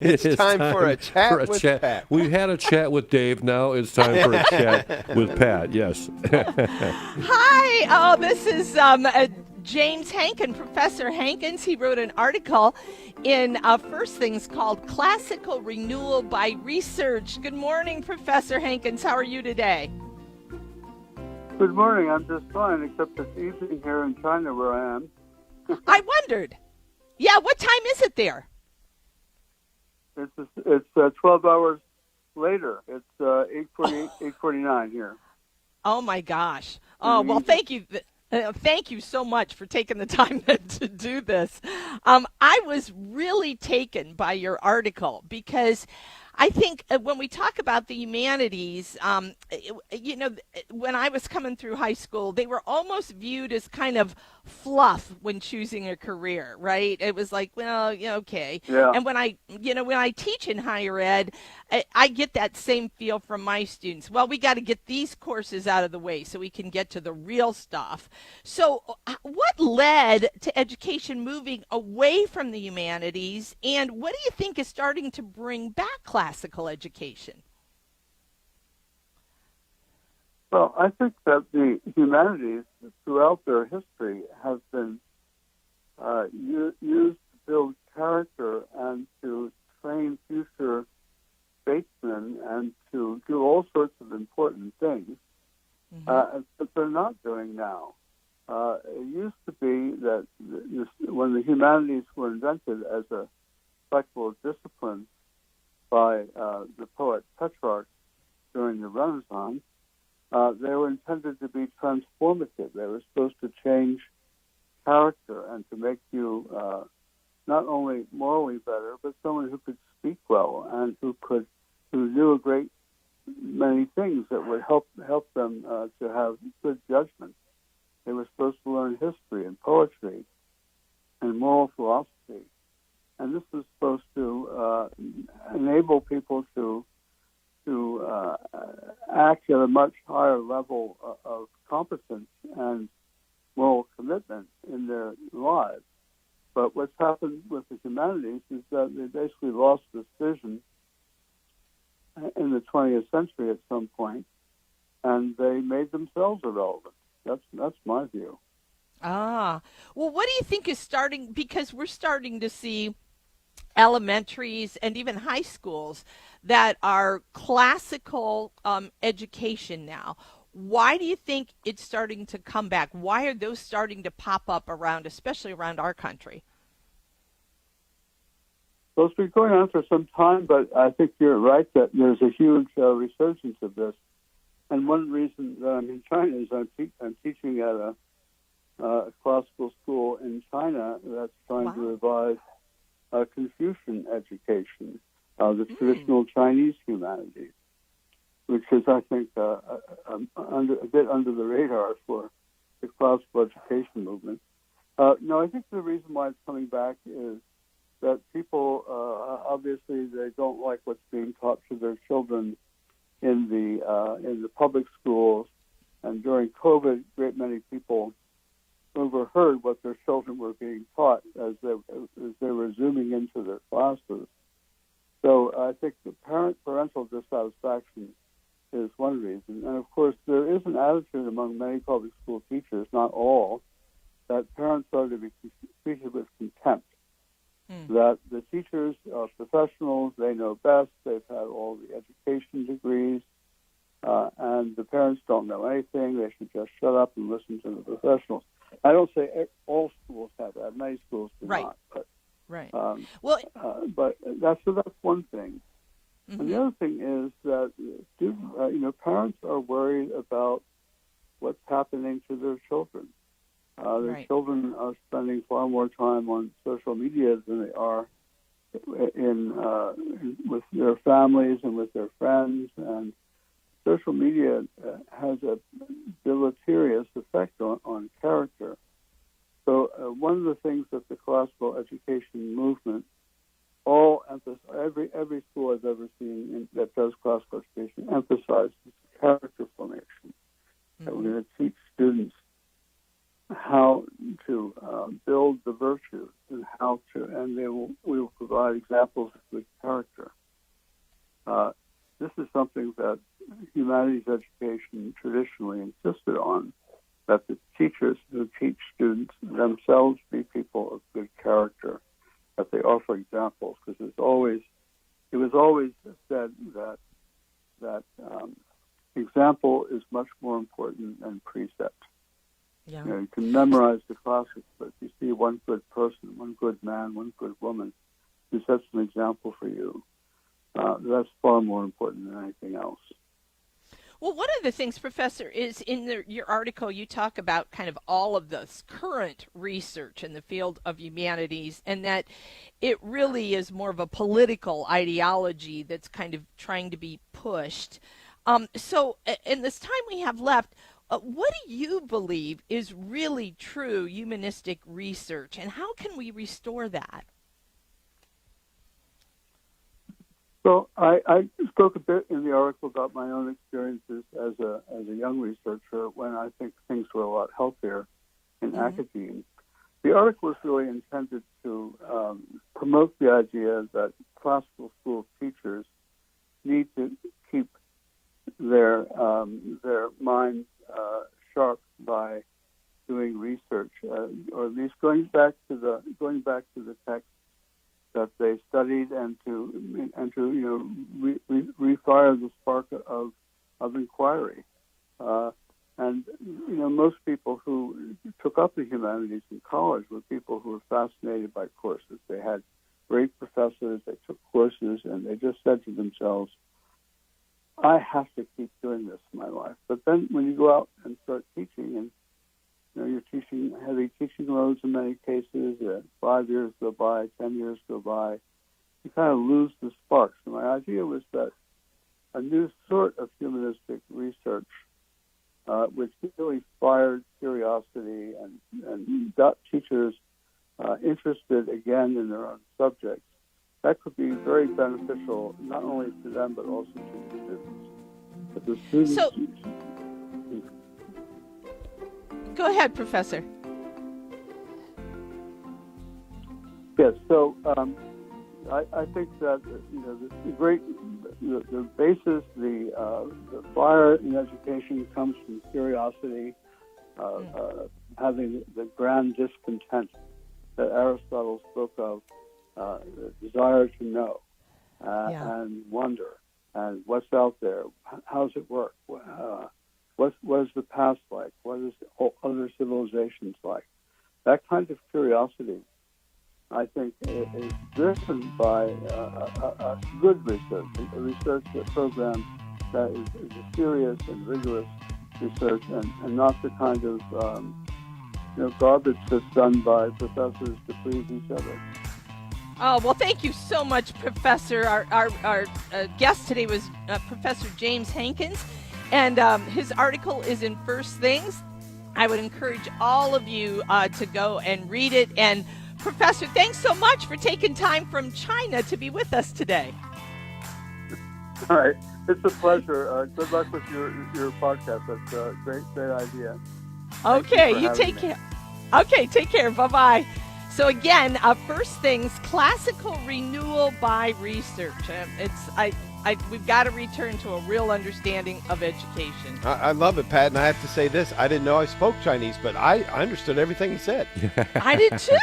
It's time for a chat with Pat. We've had a chat with Dave. Now it's time for a chat with Pat. Yes. Hi. Oh, this is James Hankins, Professor Hankins. He wrote an article in First Things called Classical Renewal by Research. Good morning, Professor Hankins. How are you today? Good morning. I'm just fine, except it's evening here in China where I am. I wondered. Yeah, what time is it there? It's 12 hours later. It's 8:49 here. Oh my gosh! Oh well, thank you. Thank you so much for taking the time to do this. I was really taken by your article because I think when we talk about the humanities, when I was coming through high school, they were almost viewed as kind of fluff when choosing a career, right? It was like, well, yeah, okay. Yeah. And when I teach in higher ed, I get that same feel from my students. Well, we got to get these courses out of the way so we can get to the real stuff. So what led to education moving away from the humanities, and what do you think is starting to bring back classical education? Well, I think that the humanities throughout their history have been used to build character and to train future statesmen and to do all sorts of important things that they're not doing now. It used to be that when the humanities were invented as a cycle of discipline by the poet Petrarch during the Renaissance, they were intended to be transformative. They were supposed to change character and to make you not only morally better, but someone who could speak well and who knew a great many things that would help them to have good judgment. They were supposed to learn history and poetry and moral philosophy, and this was supposed to enable people to act at a much higher level of competence and moral commitment in their lives. But what's happened with the humanities is that they basically lost this vision in the 20th century at some point, and they made themselves irrelevant. That's my view. Well, what do you think is starting, because we're starting to see elementaries and even high schools that are classical education now. Why do you think it's starting to come back? Why are those starting to pop up around, especially around our country? Well, it's been going on for some time, but I think you're right that there's a huge resurgence of this. And one reason that I'm in China is I'm teaching at a classical school in China that's trying to revive Confucian education, the traditional Chinese humanities, which is, I think, a bit under the radar for the classical education movement. No, I think the reason why it's coming back is that people, obviously, they don't like what's being taught to their children in the public schools. And during COVID, a great many people overheard what their children were being taught as they were zooming into their classes. So I think the parental dissatisfaction is one reason. And of course, there is an attitude among many public school teachers, not all, that parents are to be treated with contempt. That the teachers are professionals, they know best, they've had all the education degrees, and the parents don't know anything. They should just shut up and listen to the professionals. I don't say all schools have that. Many schools do not. But, but that's one thing. And the other thing is that parents are worried about what's happening to their children. Their children are spending far more time on social media than they are with their families and with their friends, and social media has a deleterious effect on character. So one of the things that the classical education movement all emphasize, every school I've ever seen that does classical education emphasizes character formation. That we're going to teach students how to build the virtues and we will provide examples of good character. This is something that humanities education traditionally insisted on, that the teachers who teach students themselves be people of good character, that they offer examples, because it was always said that example is much more important than precept. Yeah. You can memorize the classics, but if you see one good person, one good man, one good woman who sets an example for you, that's far more important than anything else. Well, one of the things, Professor, is in your article you talk about kind of all of this current research in the field of humanities, and that it really is more of a political ideology that's kind of trying to be pushed. So in this time we have left, what do you believe is really true humanistic research, and how can we restore that? So I spoke a bit in the article about my own experiences as a young researcher when I think things were a lot healthier in academia. The article was really intended to promote the idea that classical school teachers need to keep their minds sharp by doing research, or at least going back to the text that they studied, and to refire the spark of inquiry. And most people who took up the humanities in college were people who were fascinated by courses. They had great professors. They took courses, and they just said to themselves, "I have to keep doing this in my life." But then, when you go out and start teaching, and you're teaching heavy teaching loads in many cases. 5 years go by, 10 years go by. You kind of lose the spark. So my idea was that a new sort of humanistic research, which really fired curiosity and got teachers interested again in their own subjects, that could be very beneficial not only to them but also to the students. But the students. Go ahead, Professor. Yes. So I think that the basis, the fire in education comes from curiosity, having the grand discontent that Aristotle spoke of, the desire to know and wonder, and what's out there, how does it work. What is the past like? What is other civilizations like? That kind of curiosity, I think, is driven by a good research, a research program that is a serious and rigorous research, and not the kind of garbage that's done by professors to please each other. Oh, well, thank you so much, Professor. Our guest today was Professor James Hankins. And his article is in First Things. I would encourage all of you to go and read it. And Professor, thanks so much for taking time from China to be with us today. All right. It's a pleasure. Good luck with your podcast. That's a great idea. Okay, you take care. Okay, take care. Bye-bye. So again, First Things, classical renewal by research. We've got to return to a real understanding of education. I love it, Pat, and I have to say this. I didn't know I spoke Chinese, but I understood everything he said. I did too.